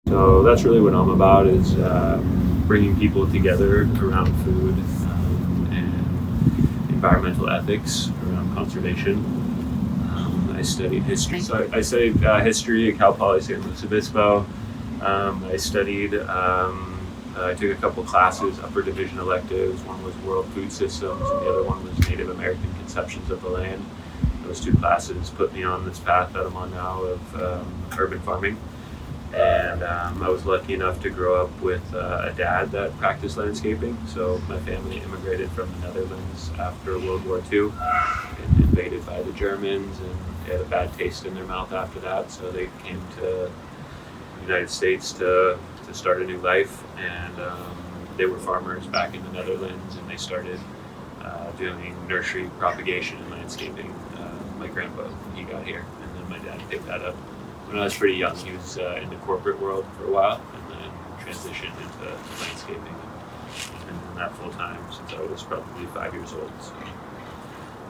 So that's really what I'm about, is bringing people together around food and environmental ethics around conservation. I studied history. So I studied history at Cal Poly San Luis Obispo. I took a couple classes, upper division electives. One was World Food Systems, and the other one was Native American Conceptions of the Land. Those two classes put me on this path that I'm on now of urban farming. And I was lucky enough to grow up with a dad that practiced landscaping. So my family immigrated from the Netherlands after World War II, and invaded by the Germans, and they had a bad taste in their mouth after that. So they came to the United States to start a new life, and they were farmers back in the Netherlands, and they started doing nursery propagation and landscaping. My grandpa, he got here, and then my dad picked that up. When I was pretty young, he was in the corporate world for a while, and then transitioned into landscaping, and done that full time since I was probably 5 years old. So,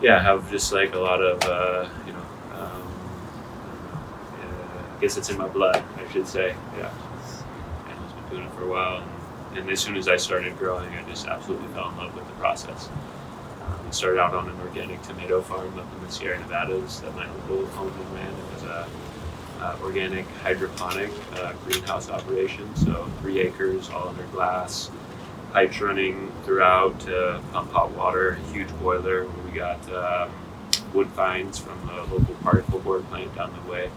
yeah, I have just like a lot of, I guess it's in my blood, I should say. Yeah, family's been doing it for a while, and as soon as I started growing, I just absolutely fell in love with the process. I started out on an organic tomato farm up in the Sierra Nevadas that my uncle owned and ran. It was a organic hydroponic greenhouse operation, so 3 acres, all under glass, pipes running throughout to pump hot water, a huge boiler where we got wood fines from the local particle board plant down the way,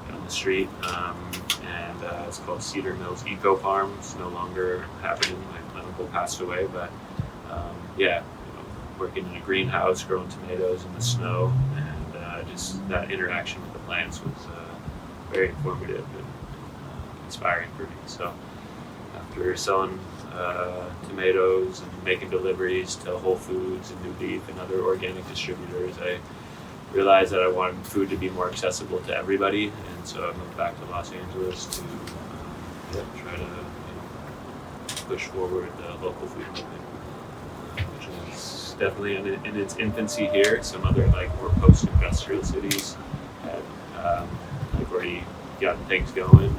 down the street, and it's called Cedar Mills Eco Farm. It's no longer happening. My uncle passed away, but working in a greenhouse, growing tomatoes in the snow, and just that interaction with the plants was very informative and inspiring for me. So after selling tomatoes and making deliveries to Whole Foods and New Leaf and other organic distributors, I realized that I wanted food to be more accessible to everybody, and so I moved back to Los Angeles to try to push forward the local food movement, which is definitely in its infancy here. Some other more post-industrial cities had already gotten things going,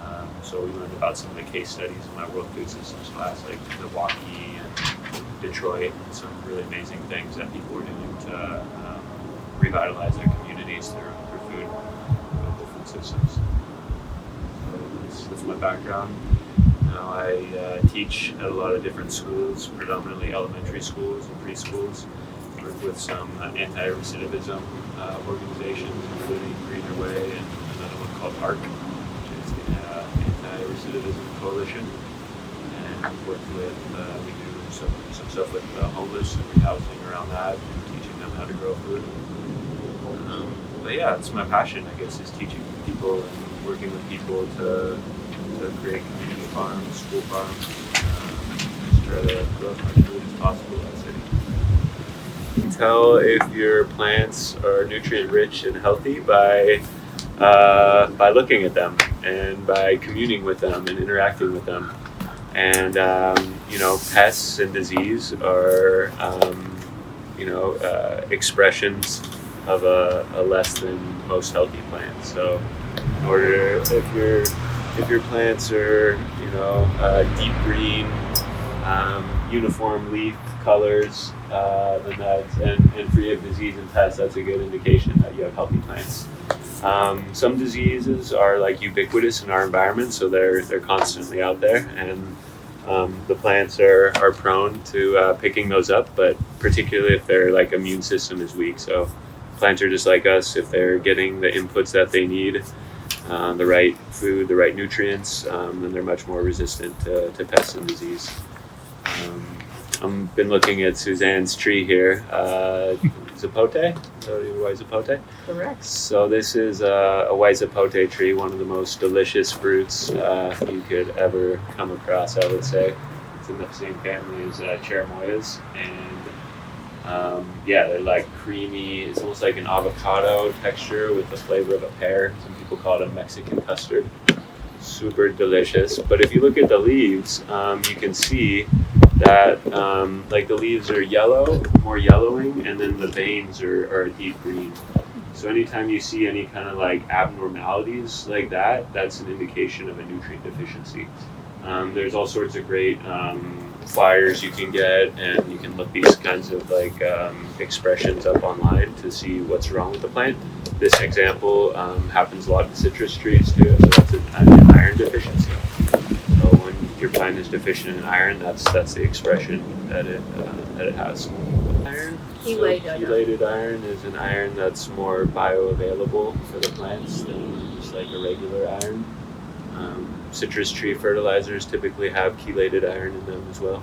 and so we learned about some of the case studies in my World Food Systems class, like Milwaukee and Detroit, and some really amazing things that people were doing to revitalize their communities through food, local food systems. So that's my background. Now I teach at a lot of different schools, predominantly elementary schools and preschools. Work with some anti-recidivism organizations, including Greener Way and another one called ARC, which is the Anti-Recidivism Coalition. And we do some stuff with homeless and rehousing around that, and teaching them how to grow food. But yeah, it's my passion, I guess, is teaching people and working with people to create community farms, school farms, just try to grow as much food as possible in the city. You can tell if your plants are nutrient rich and healthy by looking at them and by communing with them and interacting with them. And pests and disease are expressions of a less than most healthy plant. So in order, if your plants are deep green, uniform leaf colors, then that's and free of disease and pests, that's a good indication that you have healthy plants. Some diseases are ubiquitous in our environment, so they're constantly out there, and the plants are prone to picking those up, but particularly if their immune system is weak. So plants are just like us. If they're getting the inputs that they need, the right food, the right nutrients, then they're much more resistant to pests and disease. I've been looking at Suzanne's tree here, Sapote, white Sapote. Correct. So this is a white Sapote tree, one of the most delicious fruits you could ever come across, I would say. It's in the same family as cherimoyas, and they're creamy. It's almost like an avocado texture with the flavor of a pear. Some people call it a Mexican custard. Super delicious. But if you look at the leaves, you can see that the leaves are yellow, more yellowing, and then the veins are deep green. So anytime you see any kind of like abnormalities like that, that's an indication of a nutrient deficiency. There's all sorts of great flyers you can get, and you can look these kinds of like expressions up online to see what's wrong with the plant. This example happens a lot in citrus trees too, so that's an iron deficiency. So when your plant is deficient in iron, that's the expression that it has. Iron. Chelated iron is an iron that's more bioavailable for the plants than just like a regular iron. Citrus tree fertilizers typically have chelated iron in them as well.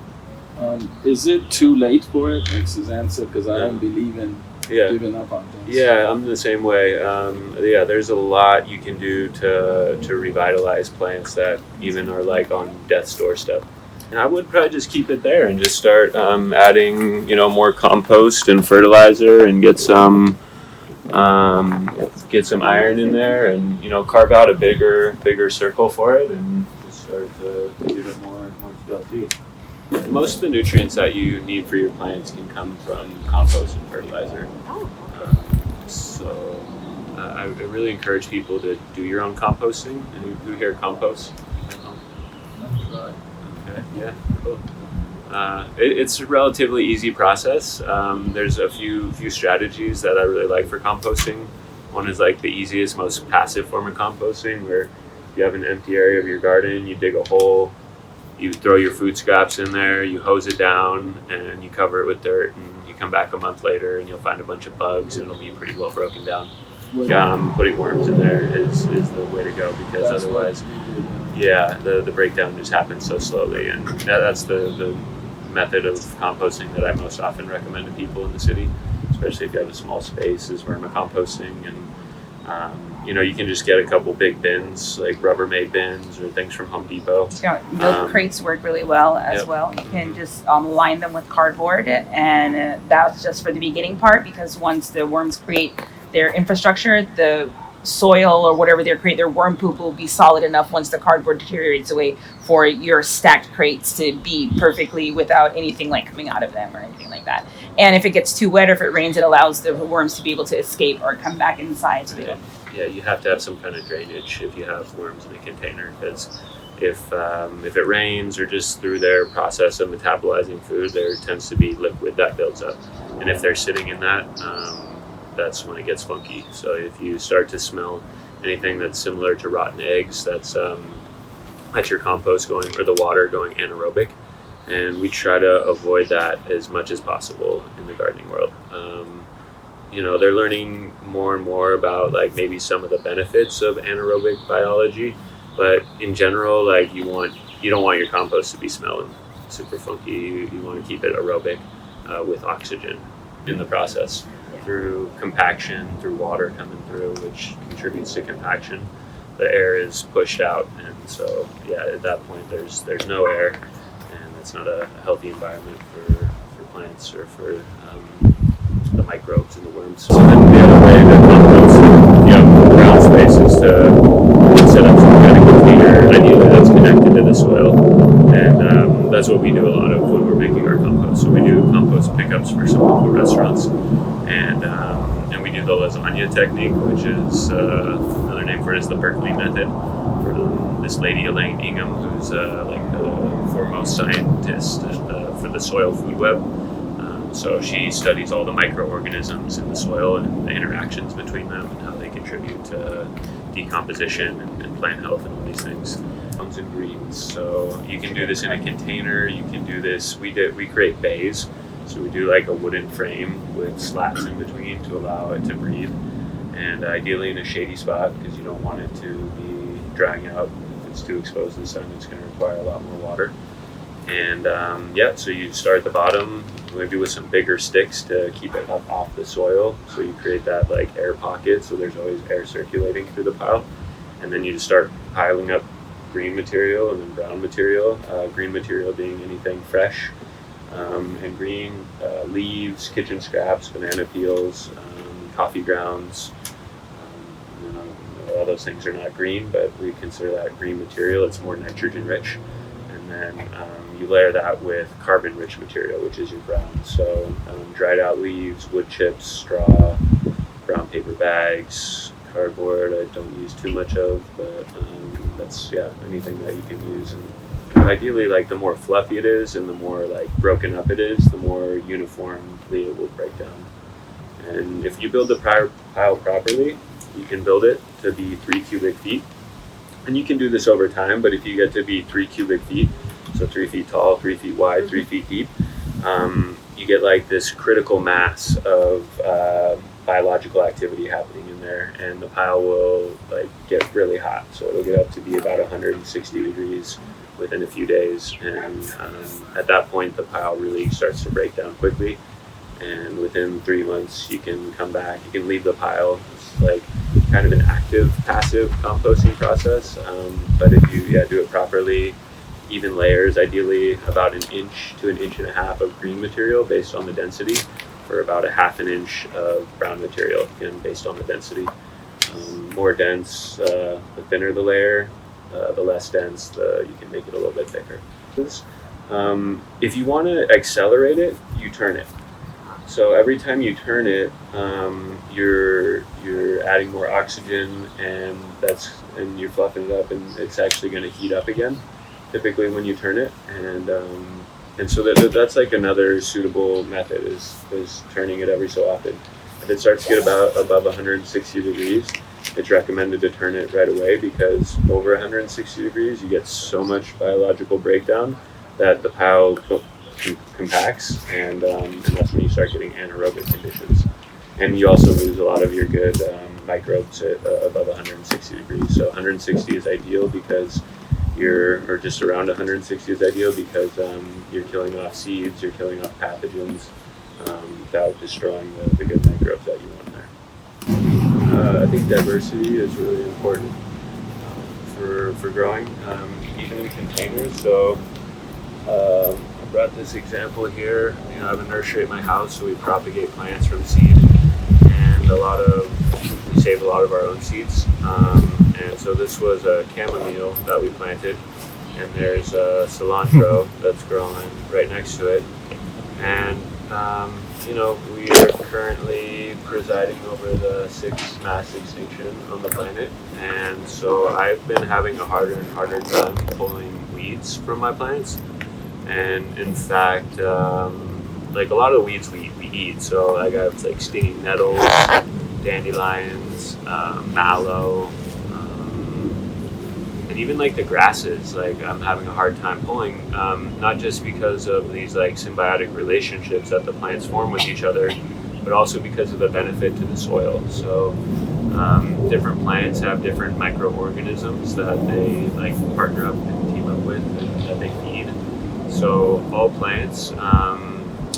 Is it too late for it? Makes his answer, because I don't believe in giving up on things. Yeah, I'm the same way. There's a lot you can do to revitalize plants that even are like on death's doorstep. And I would probably just keep it there and just start adding, more compost and fertilizer, and get some iron in there, and carve out a bigger circle for it, and just start to give it more TLC. Most of the nutrients that you need for your plants can come from compost and fertilizer. I really encourage people to do your own composting. And who here composts? Okay, yeah, cool. It's a relatively easy process. There's a few strategies that I really like for composting. One is like the easiest, most passive form of composting, where you have an empty area of your garden, you dig a hole, you throw your food scraps in there, you hose it down, and you cover it with dirt, and you come back a month later and you'll find a bunch of bugs, and it'll be pretty well broken down. Putting worms in there is the way to go, because otherwise, the breakdown just happens so slowly, and that's the method of composting that I most often recommend to people in the city, especially if you have a small space, is vermicomposting. And you can just get a couple big bins, like Rubbermaid bins or things from Home Depot. Milk crates work really well as well. You can just line them with cardboard, and that's just for the beginning part, because once the worms create their infrastructure, the soil or whatever they create, their worm poop will be solid enough once the cardboard deteriorates away for your stacked crates to be perfectly without anything like coming out of them or anything like that. And if it gets too wet or if it rains, it allows the worms to be able to escape or come back inside. So you have to have some kind of drainage if you have worms in a container, because if it rains, or just through their process of metabolizing food, there tends to be liquid that builds up, and if they're sitting in that, that's when it gets funky. So if you start to smell anything that's similar to rotten eggs, that's your compost going, or the water going anaerobic, and we try to avoid that as much as possible in the gardening world. They're learning more and more about like maybe some of the benefits of anaerobic biology, but in general, like you don't want your compost to be smelling super funky. You want to keep it aerobic with oxygen in the process, through compaction, through water coming through, which contributes to compaction. The air is pushed out, and so at that point there's no air, and it's not a healthy environment for plants or for the microbes and the worms. So then the other way to compost, ground space, is to set up some kind of container, ideally that's connected to the soil, and that's what we do a lot of when we're making our compost. So we do compost pickups for some local restaurants, and we do the lasagna technique, which is another name for it is the Berkeley method, for this lady Elaine Ingham, who's like the foremost scientist for the soil food web. So she studies all the microorganisms in the soil and the interactions between them and how they contribute to decomposition and plant health and all these things. And greens. So you can do this in a container. You can do this. We create bays. So we do like a wooden frame with slats in between to allow it to breathe, and ideally in a shady spot, because you don't want it to be drying out. If it's too exposed to the sun, it's going to require a lot more water. And so you start at the bottom, maybe with some bigger sticks to keep it up off the soil. So you create that like air pocket, so there's always air circulating through the pile. And then you just start piling up green material and then brown material. Green material being anything fresh, and green, leaves, kitchen scraps, banana peels, coffee grounds. All those things are not green, but we consider that green material. It's more nitrogen rich. And then you layer that with carbon rich material, which is your brown. So dried out leaves, wood chips, straw, brown paper bags, cardboard I don't use too much of, but that's anything that you can use. And ideally, like the more fluffy it is and the more like broken up it is, the more uniformly it will break down. And if you build the pile properly, you can build it to be 3 cubic feet. And you can do this over time, but if you get to be 3 cubic feet, so 3 feet tall, 3 feet wide, 3 feet deep, you get like this critical mass of biological activity happening in there, and the pile will like get really hot. So it'll get up to be about 160 degrees within a few days, and at that point the pile really starts to break down quickly. And within 3 months you can come back, you can leave the pile. It's like kind of an active, passive composting process, but if you do it properly, even layers, ideally about 1 inch to 1.5 inches of green material based on the density, or about 1/2 inch of brown material, again based on the density. More dense, the thinner the layer, the less dense, you can make it a little bit thicker. If you want to accelerate it, you turn it. So every time you turn it, you're adding more oxygen, and you're fluffing it up, and it's actually going to heat up again, typically when you turn it, and so that's like another suitable method is turning it every so often. If it starts to get above 160 degrees, it's recommended to turn it right away, because over 160 degrees you get so much biological breakdown that the pile compacts, and that's when you start getting anaerobic conditions. And you also lose a lot of your good microbes at above 160 degrees. So 160 is ideal because or just around 160 is ideal because you're killing off seeds, you're killing off pathogens without destroying the good microbes that you want there. I think diversity is really important for growing, even in containers. So I brought this example here. I have a nursery at my house, so we propagate plants from seed, and we save a lot of our own seeds. And so this was a chamomile that we planted, and there's a cilantro that's growing right next to it. And we are currently presiding over the 6th mass extinction on the planet, and so I've been having a harder and harder time pulling weeds from my plants. And in fact, like a lot of the weeds we eat, so I got like stinging nettles, dandelions, mallow, and even like the grasses, like I'm having a hard time pulling, not just because of these like symbiotic relationships that the plants form with each other, but also because of the benefit to the soil. So different plants have different microorganisms that they like partner up and team up with, and that they feed. So all plants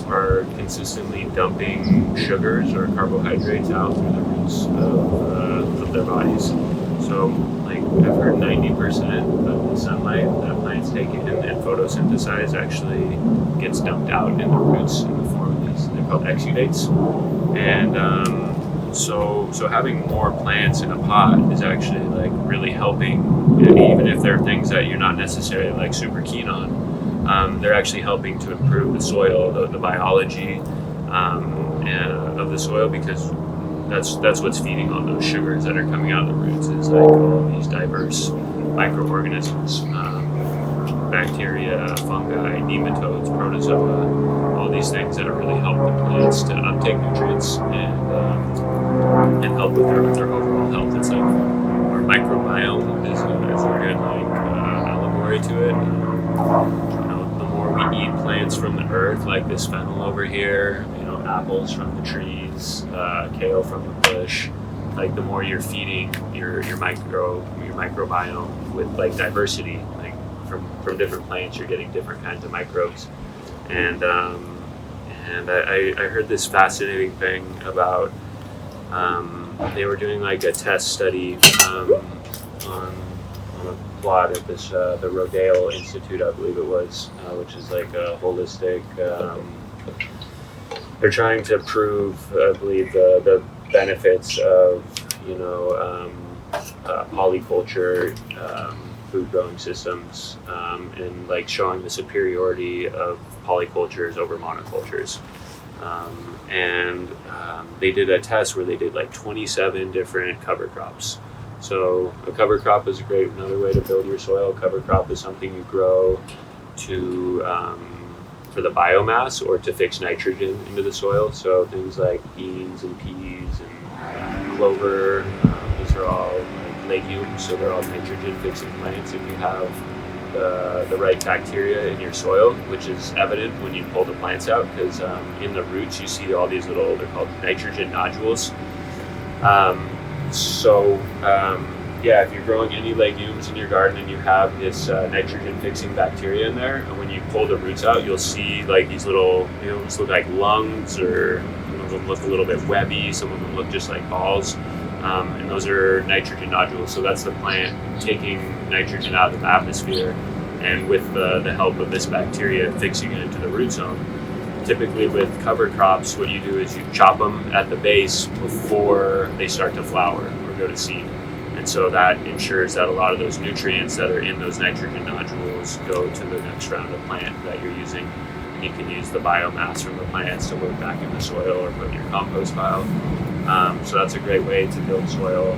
are consistently dumping sugars or carbohydrates out through the roots of their bodies. So like I've heard 90% of the sunlight that plants take in and photosynthesize actually gets dumped out in the roots in the form of these, they're called exudates. And so having more plants in a pot is actually like really helping, even if there are things that you're not necessarily like super keen on. They're actually helping to improve the soil, the biology of the soil, because that's what's feeding all those sugars that are coming out of the roots, is like all of these diverse microorganisms, bacteria, fungi, nematodes, protozoa, all these things that are really help the plants to uptake nutrients and help with their overall health. It's like our microbiome is a good allegory to it. The more we eat plants from the earth, like this fennel over here, apples from the trees, kale from the bush, like the more you're feeding your microbiome with like diversity, like from different plants, you're getting different kinds of microbes. And I heard this fascinating thing about they were doing like a test study on a plot at this the Rodale Institute, I believe it was, which is like a holistic. They're trying to prove, I believe, the benefits of polyculture food growing systems, and like showing the superiority of polycultures over monocultures. They did a test where they did like 27 different cover crops. So a cover crop is another way to build your soil. Cover crop is something you grow to for the biomass or to fix nitrogen into the soil. So things like beans and peas and clover, these are all legumes, so they're all nitrogen fixing plants. If you have the right bacteria in your soil, which is evident when you pull the plants out, because in the roots you see all these little, they're called nitrogen nodules. If you're growing any legumes in your garden and you have this nitrogen fixing bacteria in there, and when you pull the roots out, you'll see like these little, they almost look like lungs, or some of them look a little bit webby, some of them look just like balls. And those are nitrogen nodules. So that's the plant taking nitrogen out of the atmosphere, and with the help of this bacteria, fixing it into the root zone. Typically with cover crops, what you do is you chop them at the base before they start to flower or go to seed. And so that ensures that a lot of those nutrients that are in those nitrogen nodules go to the next round of plant that you're using. And you can use the biomass from the plants to work back in the soil or put in your compost pile. So that's a great way to build soil,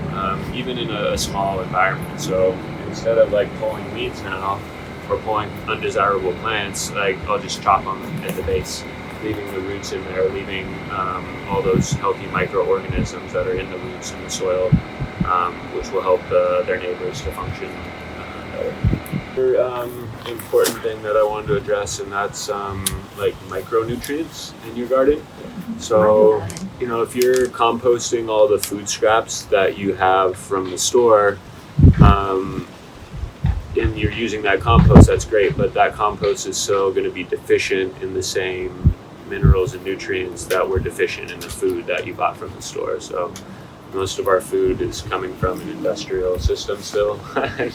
even in a small environment. So instead of like pulling weeds now or pulling undesirable plants, like I'll just chop them at the base, leaving the roots in there, leaving all those healthy microorganisms that are in the roots in the soil, which will help their neighbors to function better. Another important thing that I wanted to address, and that's like micronutrients in your garden. So, if you're composting all the food scraps that you have from the store, and you're using that compost, that's great, but that compost is still going to be deficient in the same minerals and nutrients that were deficient in the food that you bought from the store. So most of our food is coming from an industrial system still.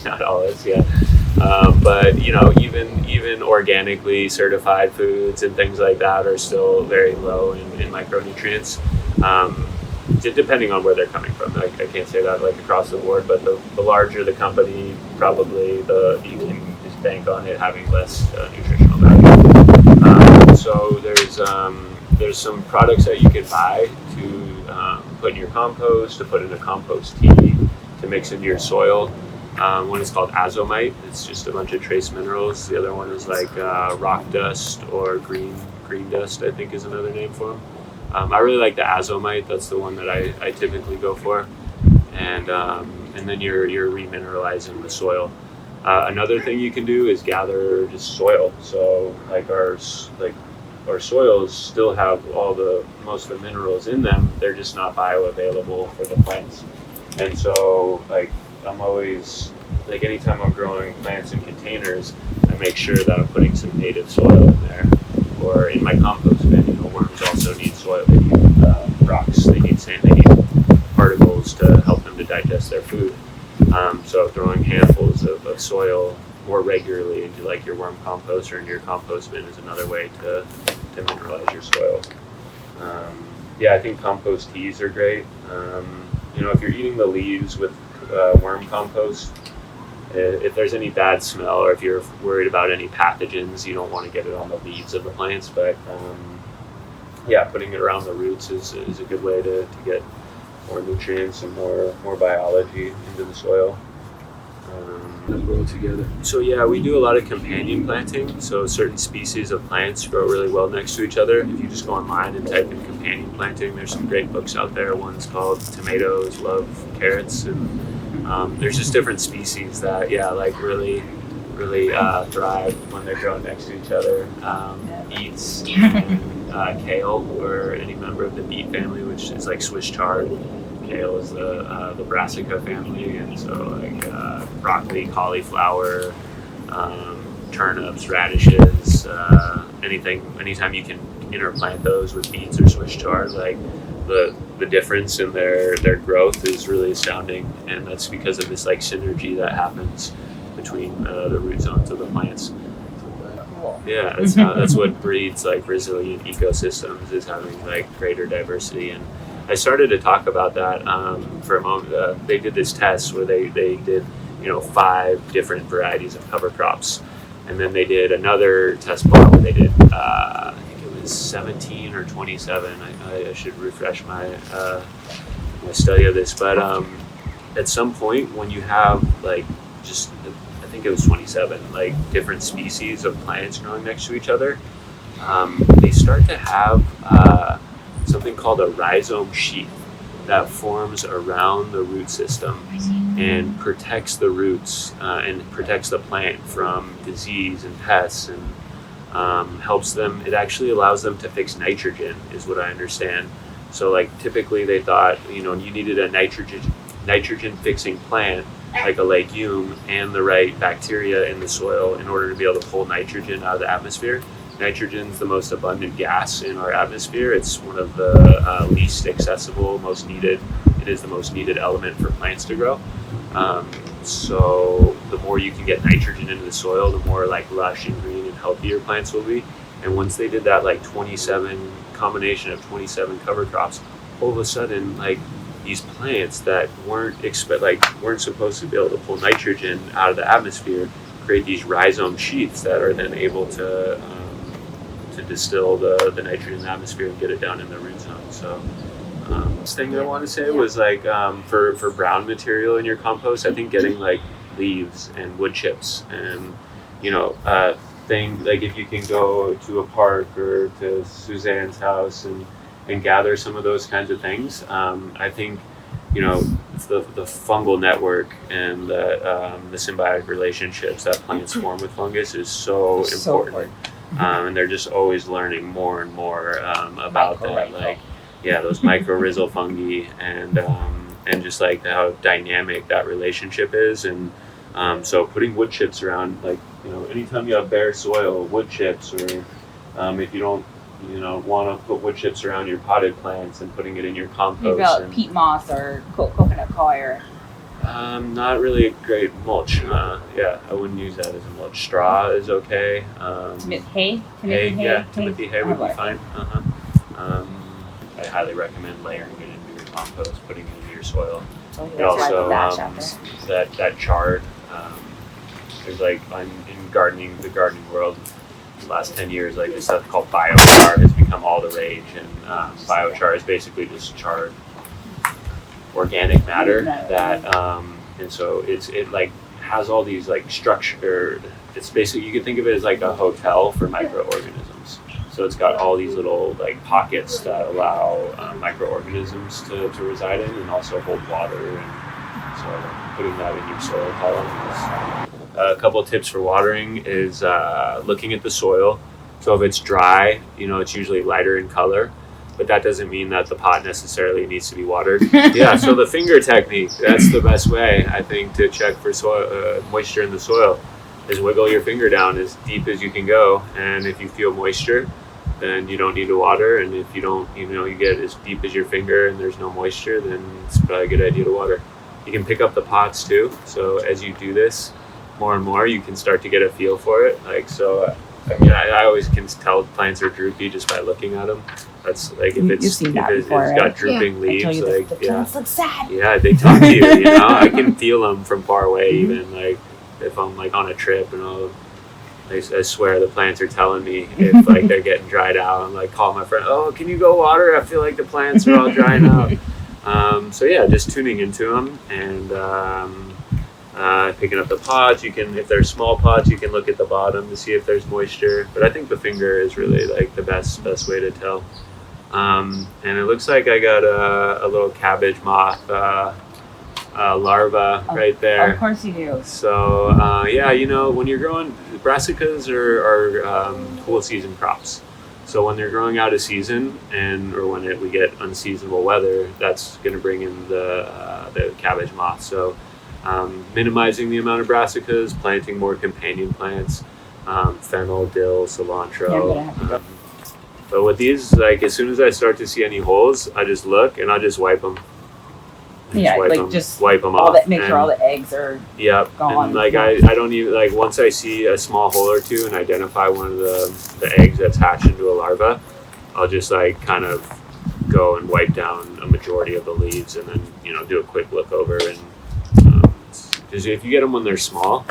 Not all is, yeah. But even organically certified foods and things like that are still very low in micronutrients, depending on where they're coming from. I can't say that like across the board, but the larger the company, probably you can just bank on it having less nutritional value. So there's some products that you can buy to put in your compost, to put in a compost tea, to mix into your soil. One is called azomite. It's just a bunch of trace minerals. The other one is like rock dust or green dust, I think is another name for them. I really like the azomite. That's the one that I typically go for. And then you're remineralizing the soil. Another thing you can do is gather just soil. So like our soils still have most of the minerals in them. They're just not bioavailable for the plants. And so like I'm always, like anytime I'm growing plants in containers, I make sure that I'm putting some native soil in there. Or in my compost bin, worms also need soil. They need rocks, they need sand, they need particles to help them to digest their food. So throwing handfuls of soil more regularly into like your worm compost or into your compost bin is another way to mineralize your soil. I think compost teas are great. If you're eating the leaves with worm compost, if there's any bad smell or if you're worried about any pathogens, you don't want to get it on the leaves of the plants. But putting it around the roots is a good way to get more nutrients and more biology into the soil. And grow together. So we do a lot of companion planting. So certain species of plants grow really well next to each other. If you just go online and type in companion planting, there's some great books out there. One's called Tomatoes Love Carrots, and there's just different species that really thrive when they're grown next to each other. Beets, kale, or any member of the beet family, which is like Swiss chard. Kale is the brassica family, and so broccoli, cauliflower, turnips, radishes, anytime you can interplant those with beets or Swiss chard, like the difference in their growth is really astounding, and that's because of this like synergy that happens between the root zones of the plants. Yeah, that's what breeds like resilient ecosystems, is having like greater diversity. And I started to talk about that for a moment. They did this test where they did 5 different varieties of cover crops, and then they did another test plot where they did I think it is 17 or 27. I should refresh my study of this, but at some point when you have like just, I think it was 27, like different species of plants growing next to each other, they start to have something called a rhizome sheath that forms around the root system and protects the roots and protects the plant from disease and pests, and helps them. It actually allows them to fix nitrogen, is what I understand. So like typically they thought, you needed a nitrogen fixing plant like a legume and the right bacteria in the soil in order to be able to pull nitrogen out of the atmosphere. Nitrogen is the most abundant gas in our atmosphere. It's one of the least accessible, most needed. It is the most needed element for plants to grow. So the more you can get nitrogen into the soil, the more like lush and green and healthy your plants will be. And once they did that like 27 combination of 27 cover crops, all of a sudden like these plants that weren't supposed to be able to pull nitrogen out of the atmosphere create these rhizome sheaths that are then able to distill the nitrogen in the atmosphere and get it down in the root zone. So this thing I want to say was like for brown material in your compost, I think getting like leaves and wood chips and thing like if you can go to a park or to Suzanne's house and gather some of those kinds of things, I think the fungal network and the symbiotic relationships that plants form with fungus is so important. And they're just always learning more and more about that, like those mycorrhizal fungi and just like how dynamic that relationship is. And so putting wood chips around, like anytime you have bare soil, wood chips, or if you don't want to put wood chips around your potted plants and putting it in your compost. Maybe about peat moss or coconut coir. Not really a great mulch. I wouldn't use that as a mulch. Straw is okay. Hay? Timothy hay would be fine. I highly recommend layering it into your compost, putting it into your soil. And also that chard. There's like in the gardening world, the last 10 years, like this stuff called biochar has become all the rage, and biochar is basically just charred organic matter that and so it like has all these like structure. It's basically, you can think of it as like a hotel for microorganisms. So it's got all these little like pockets that allow microorganisms to reside in and also hold water, and so putting that in your soil column is a couple of tips for watering is looking at the soil. So if it's dry, it's usually lighter in color, but that doesn't mean that the pot necessarily needs to be watered. So the finger technique, that's the best way, I think, to check for soil moisture in the soil, is wiggle your finger down as deep as you can go, and if you feel moisture, then you don't need to water, and if you don't, you get as deep as your finger and there's no moisture, then it's probably a good idea to water. You can pick up the pots too, so as you do this more and more, you can start to get a feel for it. I always can tell plants are droopy just by looking at them. That's like if it's got drooping leaves, the plants look sad. Yeah, they talk to you. I can feel them from far away. Even like if I'm like on a trip, and I swear the plants are telling me if like they're getting dried out. I'm like, call my friend. Oh, can you go water? I feel like the plants are all drying out. Just tuning into them and picking up the pods. You can, if they're small pods, you can look at the bottom to see if there's moisture. But I think the finger is really like the best way to tell. And it looks like I got a little cabbage moth larva right there. Of course you do. So when you're growing, brassicas are cool season crops. So when they're growing out of season, or when we get unseasonable weather, that's going to bring in the cabbage moth. So minimizing the amount of brassicas, planting more companion plants, fennel, dill, cilantro. But with these, like as soon as I start to see any holes, I just look and I just wipe them. Wipe them off. Make sure all the eggs are gone. And like I don't even, like once I see a small hole or two and identify one of the eggs that's hatched into a larva, I'll just like kind of go and wipe down a majority of the leaves and then do a quick look over. And because if you get them when they're small,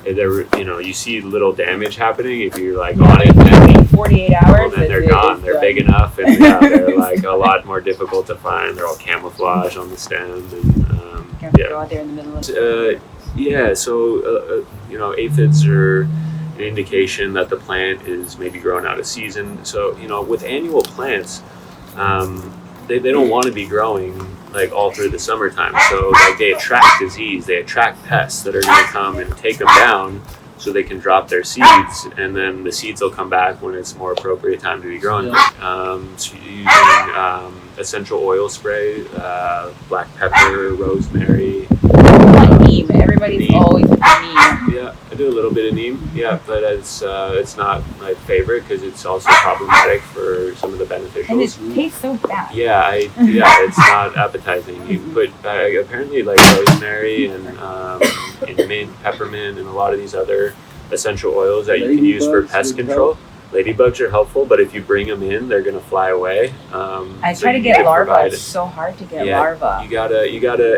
you see little damage happening if you're like on it, and 48 hours, and then they're gone. They're big enough, and they're like a lot more difficult to find. They're all camouflage on the stem, and go out there in the middle of aphids are an indication that the plant is maybe growing out of season. So with annual plants, they don't want to be growing like all through the summertime. So like they attract disease, they attract pests that are going to come and take them down, so they can drop their seeds, and then the seeds will come back when it's more appropriate time to be growing. So using essential oil spray, black pepper, rosemary. Neem. Everybody's neem. Always with neem. Yeah, I do a little bit of neem. Yeah, but it's not my favorite because it's also problematic for some of the beneficials. And it tastes so bad. Yeah, it's not appetizing. You put apparently like rosemary and mint, peppermint, and a lot of these other essential oils that you can use for pest control. Ladybugs are helpful, but if you bring them in, they're gonna fly away. I try to get larvae. It's so hard to get larvae. You gotta,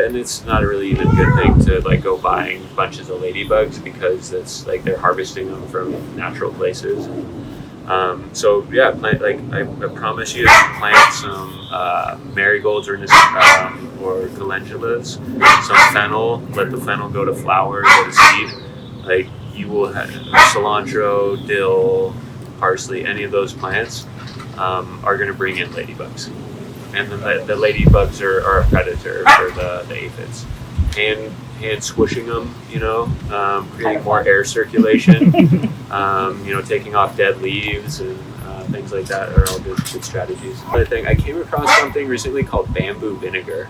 and it's not a really even good thing to like go buying bunches of ladybugs, because it's like they're harvesting them from natural places. I promise you to plant some marigolds or calendulas, some fennel. Let the fennel go to flower, go to seed. Like you will have cilantro, dill, parsley, any of those plants are going to bring in ladybugs, and then the ladybugs are a predator for the aphids. Hand squishing them, creating more air circulation, taking off dead leaves and things like that are all good strategies. Another thing, I came across something recently called bamboo vinegar,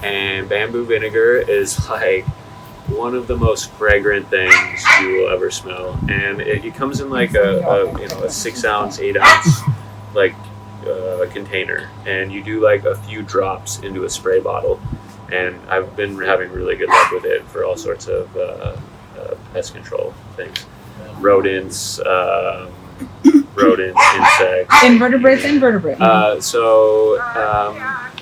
and bamboo vinegar is like one of the most fragrant things you will ever smell, and it comes in like a 6 ounce, 8 ounce container, and you do like a few drops into a spray bottle, and I've been having really good luck with it for all sorts of pest control things, rodents, insects, invertebrates.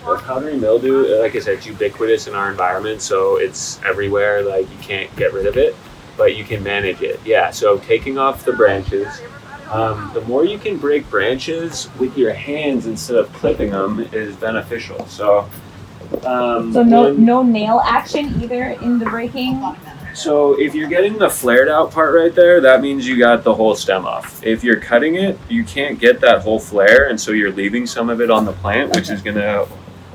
Powdery mildew, like I said, it's ubiquitous in our environment, so it's everywhere. Like you can't get rid of it, but you can manage it. Yeah, so taking off the branches. The more you can break branches with your hands instead of clipping them is beneficial. So no nail action either in the breaking. So if you're getting the flared out part right there, that means you got the whole stem off. If you're cutting it, you can't get that whole flare, and so you're leaving some of it on the plant, which is going to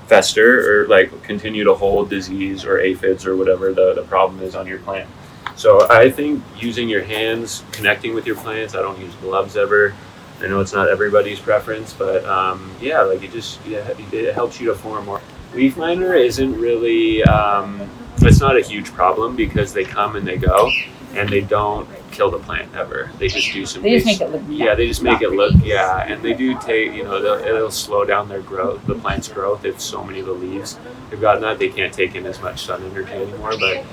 fester or like continue to hold disease or aphids or whatever the problem is on your plant. So I think using your hands, connecting with your plants. I don't use gloves ever. I know it's not everybody's preference, but it helps you to form more. Leaf miner isn't really, it's not a huge problem because they come and they go, and they don't kill the plant ever. They just do some. They just make it look. Yeah, they just make it look. Yeah, and they do take. It'll slow down their growth, the plant's growth. If so many of the leaves have gotten that, they can't take in as much sun energy anymore. But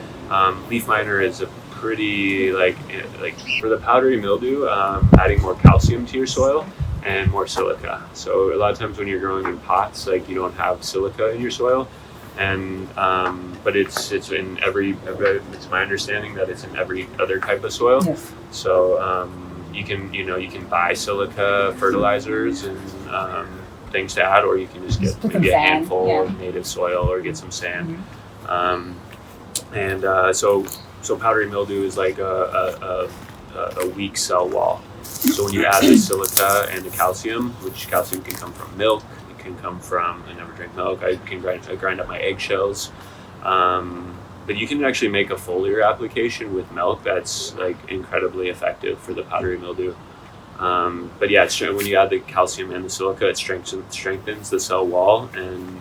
leaf miner is a pretty like for the powdery mildew, adding more calcium to your soil and more silica. So a lot of times when you're growing in pots, like you don't have silica in your soil. And but it's in every. It's my understanding that it's in every other type of soil. Yes. So you can buy silica fertilizers and things to add, or you can just get maybe a handful of native soil or get some sand. So powdery mildew is like a weak cell wall. So when you add the silica and the calcium, which calcium can come from milk. Can come from, I never drink milk, I grind up my eggshells, but you can actually make a foliar application with milk that's like incredibly effective for the powdery mildew. But yeah, when you add the calcium and the silica, it strengthens the cell wall, and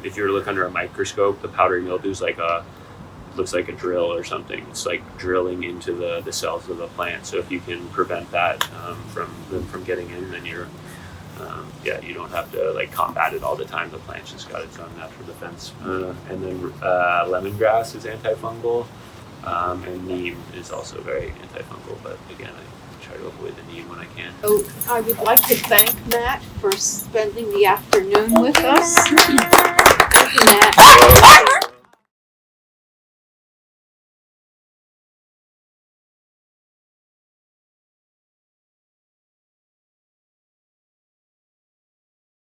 if you were to look under a microscope, the powdery mildew looks like a drill or something. It's like drilling into the cells of the plant. So if you can prevent that from getting in, then you're you don't have to like combat it all the time. The plant's just got its own natural defense. And then lemongrass is antifungal, and neem is also very antifungal. But again, I try to avoid the neem when I can. So I would like to thank Matt for spending the afternoon with us.